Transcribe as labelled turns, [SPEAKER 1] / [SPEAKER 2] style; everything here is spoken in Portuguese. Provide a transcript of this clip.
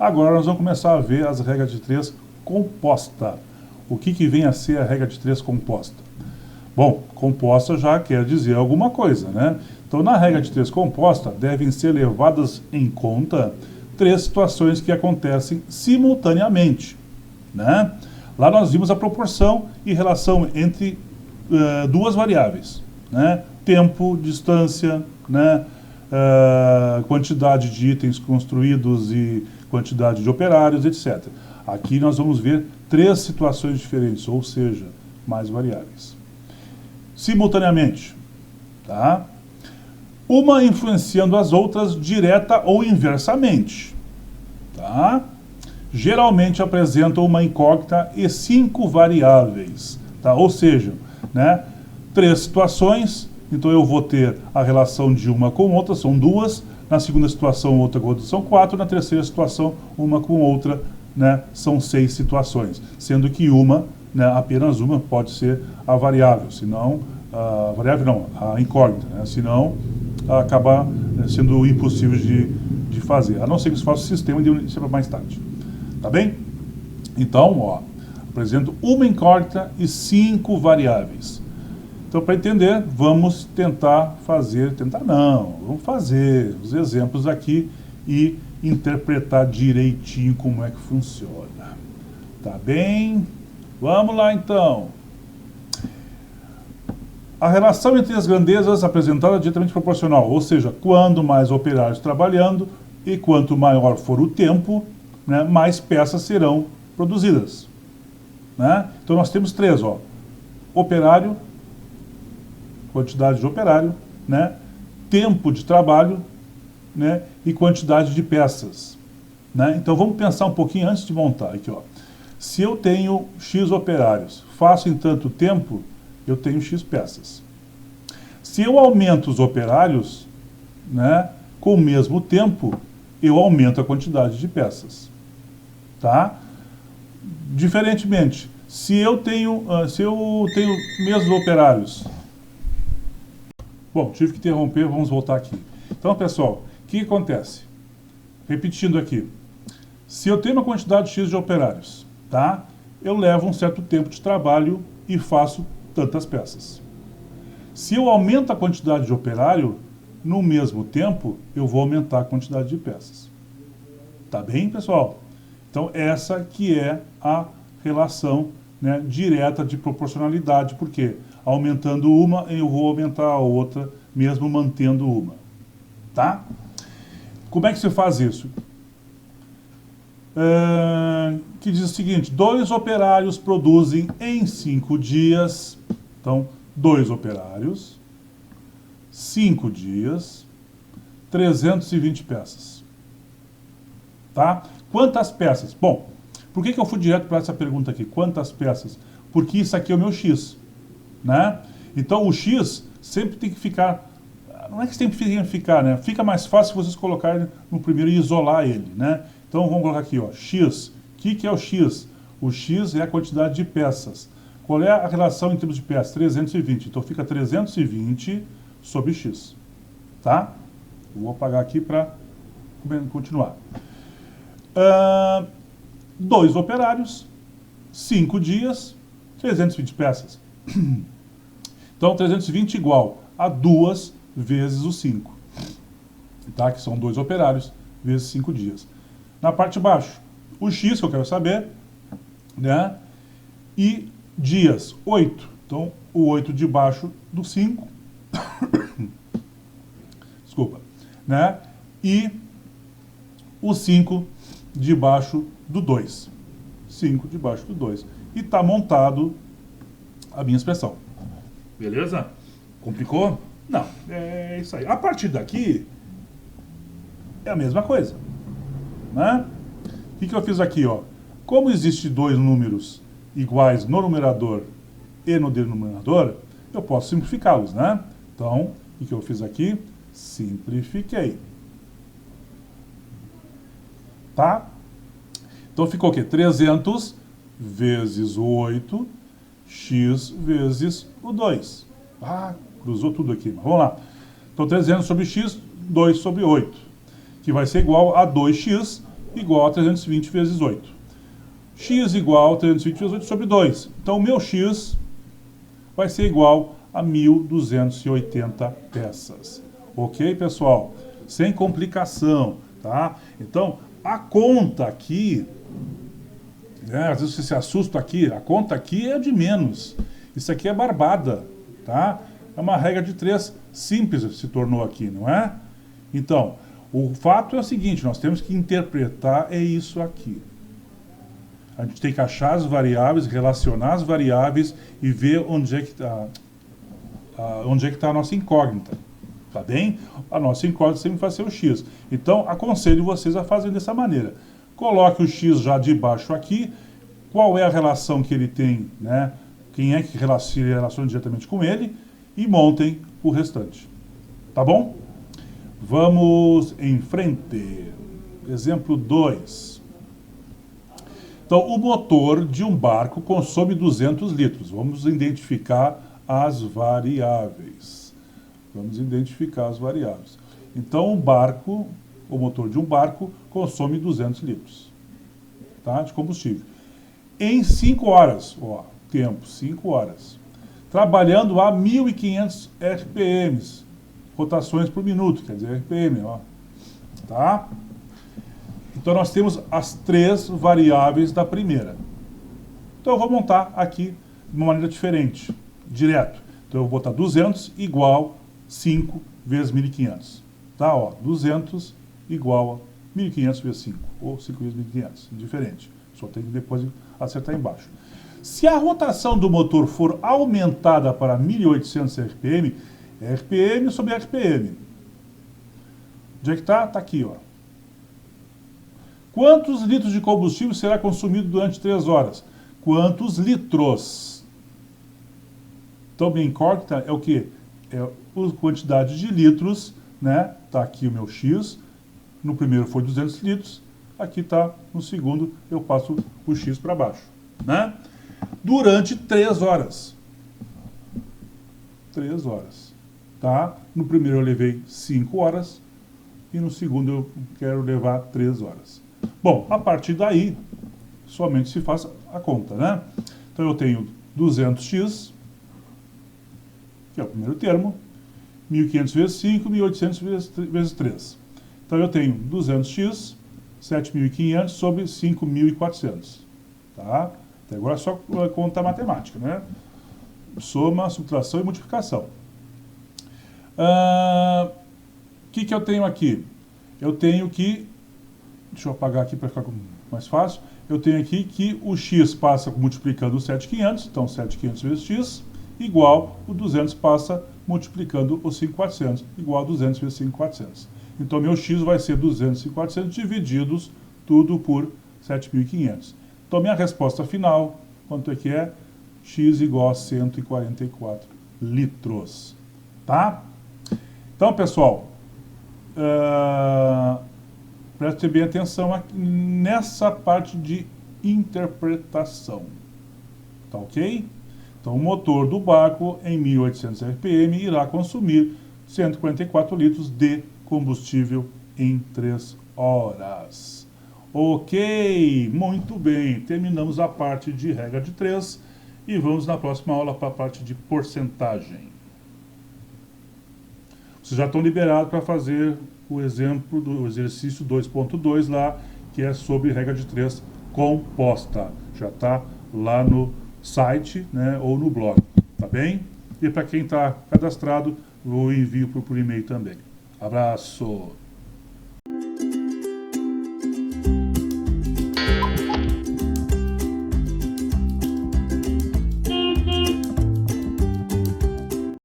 [SPEAKER 1] Agora nós vamos começar a ver as regras de 3 composta. O que vem a ser a regra de 3 composta? Bom, composta já quer dizer alguma coisa, né? Então, na regra de 3 composta, devem ser levadas em conta 3 situações que acontecem simultaneamente, né? Lá nós vimos a proporção e relação entre duas variáveis, né? Tempo, distância, né? Quantidade de itens construídos e quantidade de operários, etc. Aqui nós vamos ver 3 situações diferentes, ou seja, mais variáveis. Simultaneamente, tá? Uma influenciando as outras direta ou inversamente, tá? Geralmente apresentam uma incógnita e 5 variáveis, tá? Ou seja, né, 3 situações, então eu vou ter a relação de uma com outra, são 2, na segunda situação outra com outra são 4, na terceira situação uma com outra, né, são 6 situações, sendo que uma, né, apenas uma pode ser a variável, senão, a variável não, a incógnita, né, senão acaba sendo impossível de fazer, a não ser que se faça o sistema e seja mais tarde. Tá bem? Então, ó, apresento uma incógnita e 5 variáveis. Então, para entender, vamos tentar fazer, vamos fazer os exemplos aqui e interpretar direitinho como é que funciona. Tá bem? Vamos lá, então. A relação entre as grandezas apresentada é diretamente proporcional, ou seja, quando mais operários trabalhando e quanto maior for o tempo, né, mais peças serão produzidas, né? Então nós temos 3, ó, operário, quantidade de operário, né, tempo de trabalho, né, e quantidade de peças, né? Então vamos pensar um pouquinho antes de montar aqui, ó. Se eu tenho X operários, faço em tanto tempo, eu tenho X peças. Se eu aumento os operários, né, com o mesmo tempo, eu aumento a quantidade de peças, tá? Diferentemente, se eu tenho mesmos operários, bom, tive que interromper, vamos voltar aqui. Então, pessoal, o que acontece? Repetindo aqui, se eu tenho uma quantidade X de operários, tá? Eu levo um certo tempo de trabalho e faço tantas peças. Se eu aumento a quantidade de operário, no mesmo tempo, eu vou aumentar a quantidade de peças. Tá bem, pessoal? Então, essa que é a relação, né, direta de proporcionalidade, porque aumentando uma, eu vou aumentar a outra, mesmo mantendo uma. Tá? Como é que se faz isso? Que diz o seguinte, 2 operários produzem em 5 dias, então, 2 operários, 5 dias, 320 peças. Tá? Quantas peças? Bom, por que eu fui direto para essa pergunta aqui? Quantas peças? Porque isso aqui é o meu X, né? Então o X sempre tem que ficar, não é que sempre tem que ficar, né? Fica mais fácil vocês colocarem no primeiro e isolar ele, né? Então vamos colocar aqui, ó, X. O que é o X? O X é a quantidade de peças. Qual é a relação em termos de peças? 320. Então fica 320 sobre X, tá? Eu vou apagar aqui para continuar. 2 operários, 5 dias, 320 peças. Então, 320 igual a 2 vezes o 5. Tá? Que são 2 operários vezes 5 dias. Na parte de baixo, o X que eu quero saber, né? E dias, 8. Então, o 8 debaixo do 5. Desculpa. Né? E o 5 debaixo do 2. 5 debaixo do 2. E está montado a minha expressão. Beleza? Complicou? Não, é isso aí. A partir daqui, é a mesma coisa. Né? O que eu fiz aqui? Ó? Como existe 2 números iguais no numerador e no denominador, eu posso simplificá-los, né? Então, o que eu fiz aqui? Simplifiquei. Tá? Então ficou o quê? 300 vezes o 8, x vezes o 2. Ah, cruzou tudo aqui. Vamos lá. Então 300 sobre x, 2 sobre 8. Que vai ser igual a 2x igual a 320 vezes 8. X igual a 320 vezes 8 sobre 2. Então, o meu X vai ser igual a 1.280 peças. Ok, pessoal? Sem complicação, tá? Então, a conta aqui, né, às vezes você se assusta aqui, a conta aqui é de menos. Isso aqui é barbada, tá? É uma regra de 3 simples se tornou aqui, não é? Então, o fato é o seguinte, nós temos que interpretar isso aqui. A gente tem que achar as variáveis, relacionar as variáveis e ver onde é que está a nossa incógnita. Tá bem? A nossa incógnita sempre vai ser o x. Então, aconselho vocês a fazerem dessa maneira. Coloque o x já de baixo aqui. Qual é a relação que ele tem, né? Quem é que se relaciona diretamente com ele? E montem o restante. Tá bom? Vamos em frente. Exemplo 2. Então, o motor de um barco consome 200 litros. Vamos identificar as variáveis. Vamos identificar as variáveis. Então, o motor de um barco consome 200 litros, tá, de combustível. Em 5 horas, ó, tempo, 5 horas. Trabalhando a 1.500 RPMs, rotações por minuto, quer dizer, RPM, ó, tá? Então, nós temos as 3 variáveis da primeira. Então, eu vou montar aqui de uma maneira diferente, direto. Então, eu vou botar 200 igual 5 vezes 1.500. Tá, ó, 200 igual a 1.500 vezes 5, ou 5 vezes 1.500, diferente. Só tem que depois acertar embaixo. Se a rotação do motor for aumentada para 1.800 RPM, é RPM sobre RPM. Onde é que está? Está aqui, ó. Quantos litros de combustível será consumido durante 3 horas? Quantos litros? Então, minha incógnita é o quê? É a quantidade de litros, né? Está aqui o meu X. No primeiro foi 200 litros. Aqui está, no segundo, eu passo o X para baixo, né? Durante 3 horas. 3 horas, tá? No primeiro eu levei 5 horas e no segundo eu quero levar 3 horas. Bom, a partir daí, somente se faz a conta, né? Então eu tenho 200x, que é o primeiro termo, 1.500 vezes 5, 1.800 vezes 3. Então eu tenho 200x, 7.500 sobre 5.400. Tá? Até agora é só conta matemática, né? Soma, subtração e multiplicação. O que eu tenho aqui? Eu tenho que, deixa eu apagar aqui para ficar mais fácil, eu tenho aqui que o x passa multiplicando o 7.500, então 7.500 vezes x, igual o 200 passa multiplicando o 5.400, igual a 200 vezes 5.400. Então, meu x vai ser 200 e 400 divididos tudo por 7.500. Então, minha resposta final, quanto é que é? X igual a 144 litros. Tá? Então, pessoal, preste bem atenção aqui nessa parte de interpretação. Tá ok? Então, o motor do barco em 1.800 RPM irá consumir 144 litros de combustível em 3 horas. Ok, muito bem. Terminamos a parte de regra de 3 e vamos na próxima aula para a parte de porcentagem. Vocês já estão liberados para fazer o exemplo do exercício 2.2 lá, que é sobre regra de 3 composta. Já está lá no site, né, ou no blog, tá bem? E para quem está cadastrado, eu envio por e-mail também. Abraço!